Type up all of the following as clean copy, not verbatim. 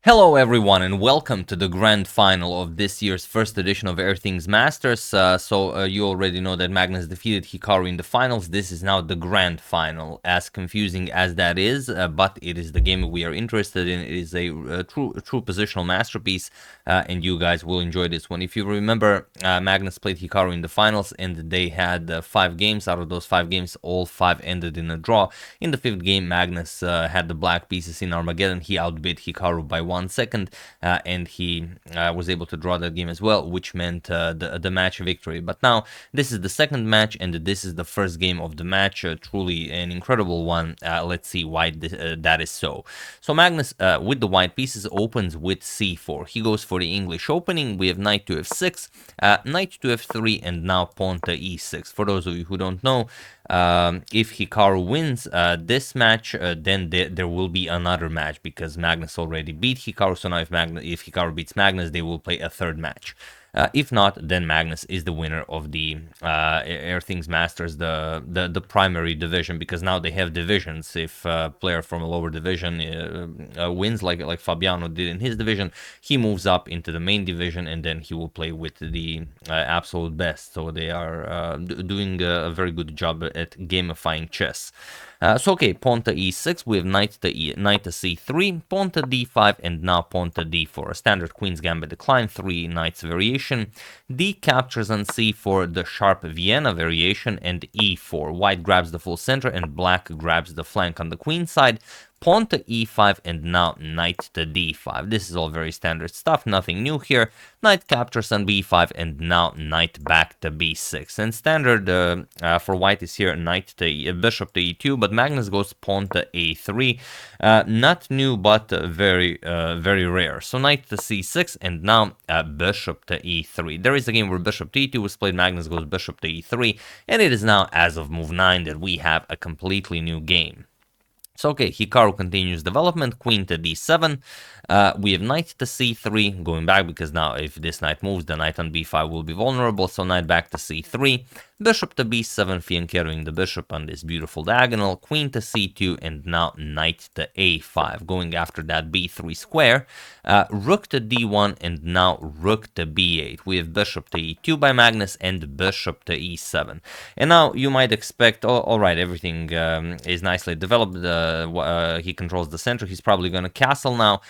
Hello everyone and welcome to the grand final of this year's first edition of Airthings Masters. You already know that Magnus defeated Hikaru in the finals. This is now the grand final, as confusing as that is, but it is the game we are interested in. It is a true positional masterpiece, and you guys will enjoy this one. If you remember, Magnus played Hikaru in the finals and they had 5 games. Out of those 5 games, all 5 ended in a draw. In the 5th game, Magnus had the black pieces in Armageddon. He outbid Hikaru by 1 second, and he was able to draw that game as well, which meant the match victory. But now this is the second match, and this is the first game of the match. Truly an incredible one. Let's see why that is so. So Magnus, with the white pieces, opens with c4. He goes for the English opening. We have knight to f6, knight to f3, and now pawn to e6. For those of you who don't know, if Hikaru wins this match, then there will be another match because Magnus already beat Hikaru. So now if Hikaru beats Magnus, they will play a third match. If not, then Magnus is the winner of the Airthings Masters, the primary division, because now they have divisions. If a player from a lower division wins, like Fabiano did in his division, he moves up into the main division, and then he will play with the absolute best. So they are doing a very good job at gamifying chess. Okay, pawn to e6, we have knight to c3, pawn to d5, and now pawn to d4. A standard Queen's Gambit decline, 3 knights variation. D captures on c4, the sharp Vienna variation, and e4. White grabs the full center, and black grabs the flank on the queen side. Pawn to e5, and now knight to d5. This is all very standard stuff, nothing new here. Knight captures on b5, and now knight back to b6. And standard for white is here knight to bishop to e2, but Magnus goes pawn to a3. Not new, but very rare. So knight to c6, and now bishop to e3. There is a game where bishop to e2 was played. Magnus goes bishop to e3, and it is now, as of move 9, that we have a completely new game. So okay, Hikaru continues development, queen to d7, we have knight to c3, going back because now if this knight moves, the knight on b5 will be vulnerable, so knight back to c3, bishop to b7, fianchettoing the bishop on this beautiful diagonal, queen to c2, and now knight to a5, going after that b3 square, rook to d1, and now rook to b8. We have bishop to e2 by Magnus, and bishop to e7. And now you might expect, alright, everything is nicely developed, he controls the center, he's probably going to castle now,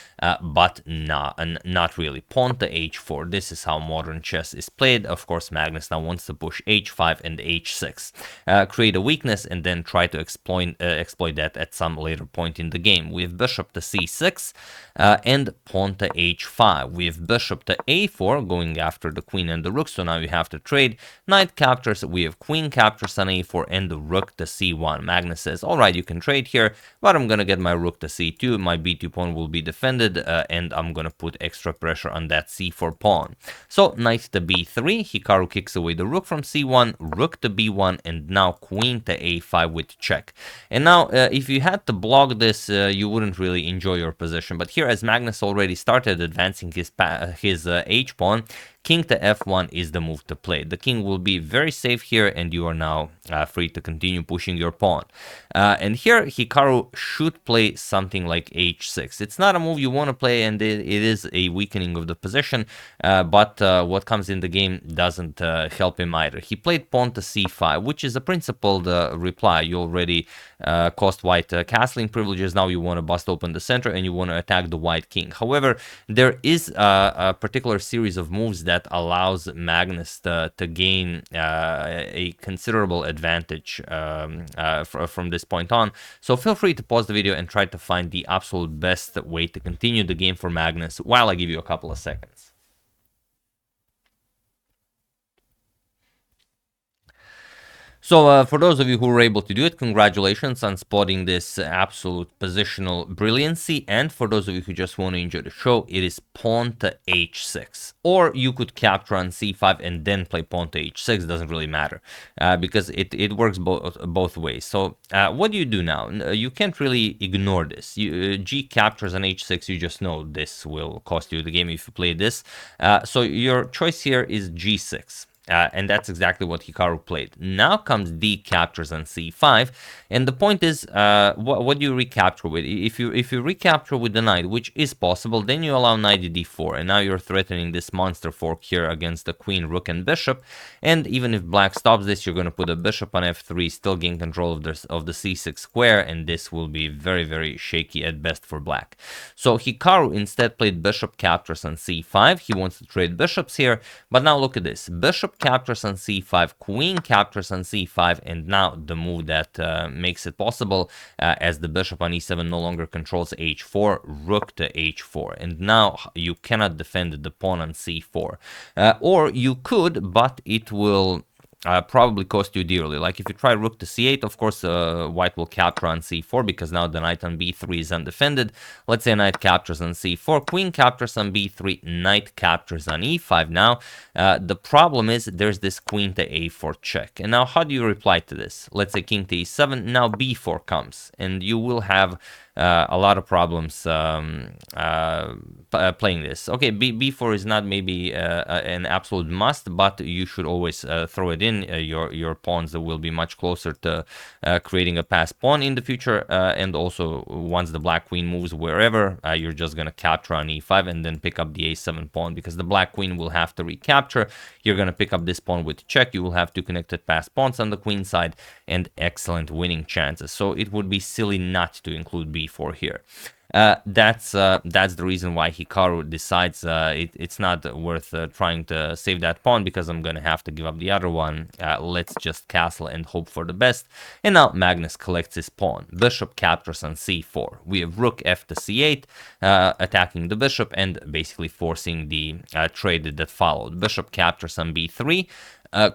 but not really. Pawn to h4, this is how modern chess is played. Of course, Magnus now wants to push h5 and h6, create a weakness, and then try to exploit that at some later point in the game. We have bishop to c6, and pawn to h5. We have bishop to a4, going after the queen and the rook, so now you have to trade. Knight captures, we have queen captures on a4, and the rook to c1. Magnus says, alright, you can trade here, but I'm gonna get my rook to c2, my b2 pawn will be defended, and I'm gonna put extra pressure on that c4 pawn. So knight to b3, Hikaru kicks away the rook from c1, rook to b1, and now queen to a5 with check. And now, if you had to block this, you wouldn't really enjoy your position, but here, as Magnus already started advancing his h-pawn, king to f1 is the move to play. The king will be very safe here, and you are now free to continue pushing your pawn. And here, Hikaru should play something like h6. It's not a move you want to play, and it is a weakening of the position, but what comes in the game doesn't help him either. He played pawn to c5, which is a principled reply. You already cost white castling privileges, now you want to bust open the center, and you want to attack the white king. However, there is a particular series of moves that allows Magnus to gain a considerable advantage from this point on. So feel free to pause the video and try to find the absolute best way to continue the game for Magnus while I give you a couple of seconds. So for those of you who were able to do it, congratulations on spotting this absolute positional brilliancy. And for those of you who just want to enjoy the show, it is pawn to h6. Or you could capture on c5 and then play pawn to h6, doesn't really matter, because it works both ways. So what do you do now? You can't really ignore this. G captures on h6, you just know this will cost you the game if you play this. So your choice here is g6. And that's exactly what Hikaru played. Now comes d captures on c5, and the point is, what do you recapture with? If you recapture with the knight, which is possible, then you allow knight to d4, and now you're threatening this monster fork here against the queen, rook, and bishop. And even if black stops this, you're going to put a bishop on f3, still gain control of the c6 square, and this will be very, very shaky at best for black. So Hikaru instead played bishop captures on c5. He wants to trade bishops here, but now look at this. Bishop captures on c5, queen captures on c5, and now the move that makes it possible, as the bishop on e7 no longer controls h4, rook to h4, and now you cannot defend the pawn on c4. Or you could, but it will probably cost you dearly. Like if you try rook to c8, of course, white will capture on c4 because now the knight on b3 is undefended. Let's say knight captures on c4, queen captures on b3, knight captures on e5. Now, the problem is there's this queen to a4 check. And now how do you reply to this? Let's say king to e7, now b4 comes, and you will have a lot of problems playing this. Okay, b4 is not maybe an absolute must, but you should always throw it in. Your pawns will be much closer to creating a passed pawn in the future, and also once the black queen moves wherever, you're just gonna capture on e5 and then pick up the a7 pawn, because the black queen will have to recapture. You're gonna pick up this pawn with check. You will have two connected passed pawns on the queen side and excellent winning chances. So it would be silly not to include b4 here. That's the reason why Hikaru decides it's not worth trying to save that pawn, because I'm gonna have to give up the other one. Let's just castle and hope for the best. And now Magnus collects his pawn. Bishop captures on c4. We have rook f to c8, attacking the bishop and basically forcing the trade that followed. Bishop captures on b3.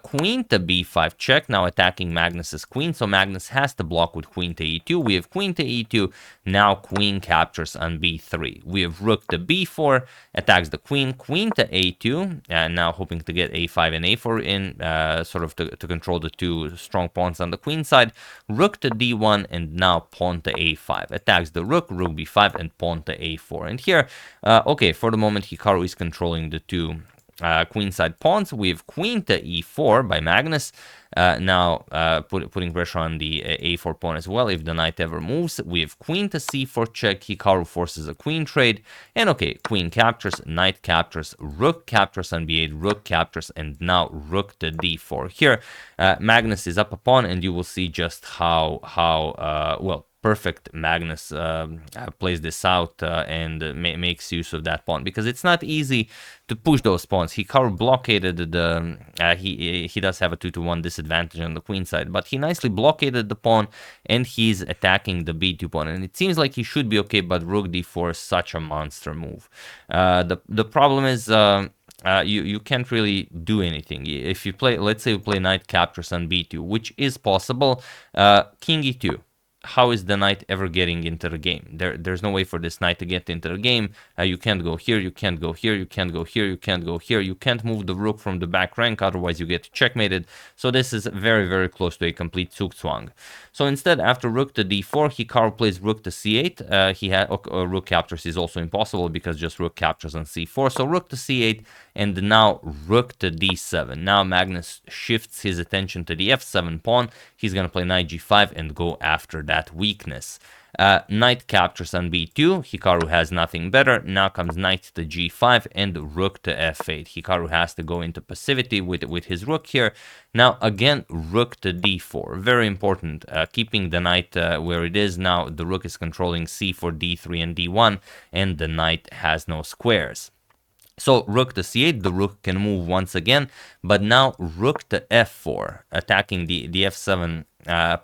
Queen to b5 check, now attacking Magnus's queen, so Magnus has to block with queen to e2. We have queen to e2, now queen captures on b3. We have rook to b4, attacks the queen, queen to a2, and now hoping to get a5 and a4 in, sort of to control the two strong pawns on the queen side. Rook to d1, and now pawn to a5. Attacks the rook, rook b5, and pawn to a4. And here, okay, for the moment, Hikaru is controlling the two queenside pawns. We have queen to e4 by Magnus, now putting pressure on the a4 pawn as well if the knight ever moves. We have queen to c4 check. Hikaru forces a queen trade, and okay, queen captures, knight captures, rook captures on b8, rook captures, and now rook to d4. Here Magnus is up a pawn, and you will see just how well perfect Magnus plays this out and makes use of that pawn, because it's not easy to push those pawns. Hikaru blockaded the he does have a 2-to-1 disadvantage on the queen side, but he nicely blockaded the pawn, and he's attacking the b2 pawn, and it seems like he should be okay, but rook d4 is such a monster move. The problem is you can't really do anything. If you play, let's say you play knight captures on b2, which is possible, king e2. How is the knight ever getting into the game? There's no way for this knight to get into the game. You can't go here, you can't go here, you can't go here, you can't go here. You can't move the rook from the back rank, otherwise you get checkmated. So this is very, very close to a complete zugzwang. So instead, after rook to d4, Hikaru plays rook to c8. He had rook captures is also impossible because just rook captures on c4. So rook to c8, and now rook to d7. Now Magnus shifts his attention to the f7 pawn. He's gonna play knight g5 and go after that weakness. Knight captures on b2. Hikaru has nothing better. Now comes knight to g5 and rook to f8. Hikaru has to go into passivity with his rook here. Now again, rook to d4. Very important, keeping the knight where it is. Now the rook is controlling c4, d3, and d1, and the knight has no squares. So rook to c8, the rook can move once again, but now rook to f4, attacking the f7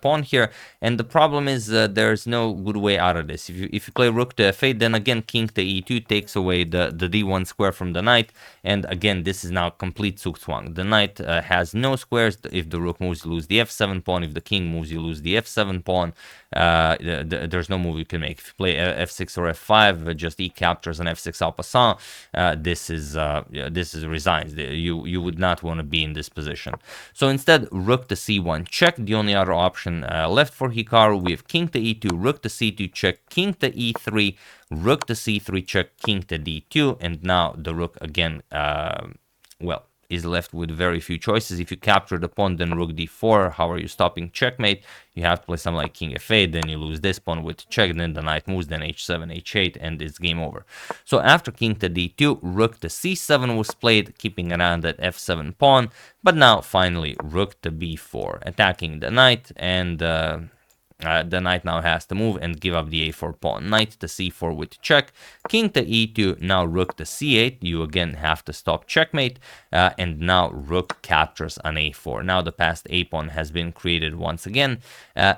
pawn here. And the problem is there's no good way out of this. If you play rook to f8, then again king to e2 takes away the d1 square from the knight, and again this is now complete zugzwang. The knight has no squares. If the rook moves, you lose the f7 pawn. If the king moves, you lose the f7 pawn. There's no move you can make. If you play f6 or f5, just e captures and f6 en passant, this is resigns. You would not want to be in this position. So instead, rook to c1 check. The only other option left for Hikaru, we have king to e2, rook to c2 check, king to e3, rook to c3 check, king to d2, and now the rook again, well, is left with very few choices. If you capture the pawn, then rook d4. How are you stopping checkmate? You have to play something like king f8, then you lose this pawn with check, then the knight moves, then h7, h8, and it's game over. So after king to d2, rook to c7 was played, keeping around that f7 pawn, but now finally rook to b4, attacking the knight, and the knight now has to move and give up the a4 pawn. Knight to c4 with check, king to e2, now rook to c8. You again have to stop checkmate, and now rook captures on a4. Now the passed a pawn has been created once again.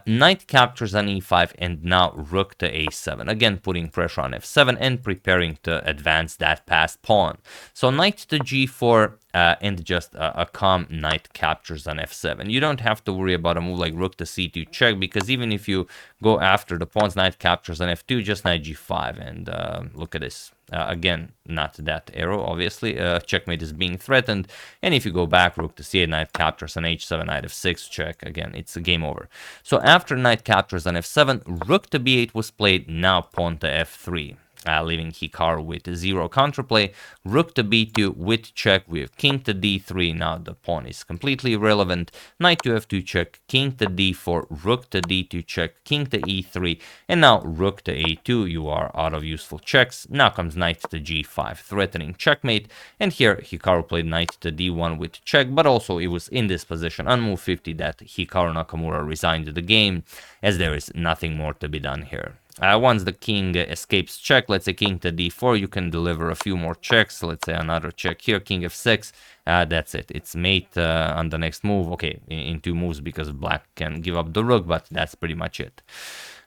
Knight captures on e5, and now rook to a7. Again, putting pressure on f7 and preparing to advance that passed pawn. So knight to g4, and just a calm knight captures on f7. You don't have to worry about a move like rook to c2 check, because even if you go after the pawn's knight captures on f2, just knight g5, and look at this. Again, not that arrow, obviously. Checkmate is being threatened, and if you go back, rook to c8, knight captures on h7, knight f6 check. Again, it's a game over. So after knight captures on f7, rook to b8 was played, now pawn to f3. Leaving Hikaru with 0 counterplay. Rook to b2 with check. We have king to d3. Now the pawn is completely irrelevant. Knight to f2 check. King to d4. Rook to d2 check. King to e3. And now rook to a2. You are out of useful checks. Now comes knight to g5, threatening checkmate. And here Hikaru played knight to d1 with check, but also it was in this position on move 50 that Hikaru Nakamura resigned the game, as there is nothing more to be done here. Once the king escapes check, let's say king to d4, you can deliver a few more checks. Let's say another check here, king f6. That's it. It's mate on the next move. Okay, in 2 moves, because black can give up the rook, but that's pretty much it.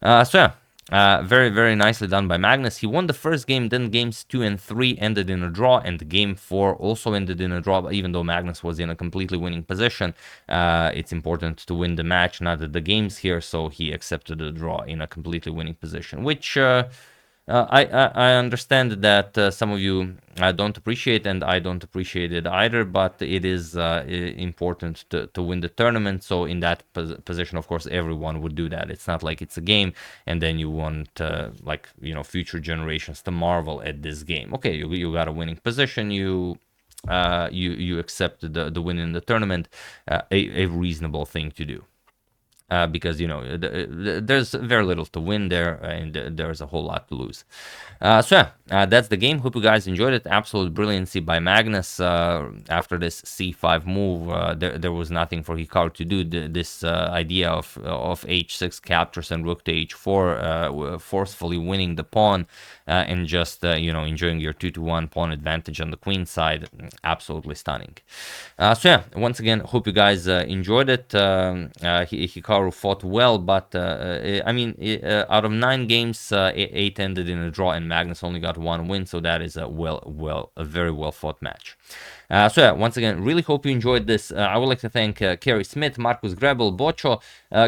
So yeah, very, very nicely done by Magnus. He won the first game, then games 2 and 3 ended in a draw, and game 4 also ended in a draw. But even though Magnus was in a completely winning position, it's important to win the match, not the games here, so he accepted the draw in a completely winning position, which I understand that some of you don't appreciate, and I don't appreciate it either, but it is important to win the tournament. So in that position, of course, everyone would do that. It's not like it's a game and then you want like, you know, future generations to marvel at this game. Okay, you got a winning position, you accept the win in the tournament, a reasonable thing to do. Because, you know, there's very little to win there, and there's a whole lot to lose. So yeah, that's the game. Hope you guys enjoyed it. Absolute brilliancy by Magnus. After this c5 move, there was nothing for Hikaru to do. This idea of h6 captures and rook to h4, forcefully winning the pawn, and just, you know, enjoying your 2-to-1 pawn advantage on the queen side. Absolutely stunning. So yeah, once again, hope you guys enjoyed it. Hikaru fought well, but I mean, out of 9 games, 8 ended in a draw, and Magnus only got 1 win, so that is a very well fought match. So yeah, once again, really hope you enjoyed this. I would like to thank Kerry Smith, Marcus Grebel, Bocho,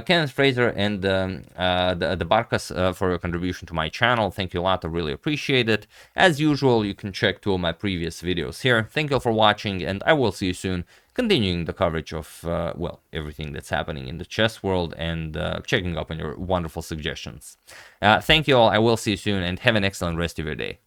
Kenneth Fraser, and the Barkas for your contribution to my channel. Thank you a lot. I really appreciate it. As usual, you can check 2 of my previous videos here. Thank you all for watching, and I will see you soon, continuing the coverage of, well, everything that's happening in the chess world, and checking up on your wonderful suggestions. Thank you all. I will see you soon, and have an excellent rest of your day.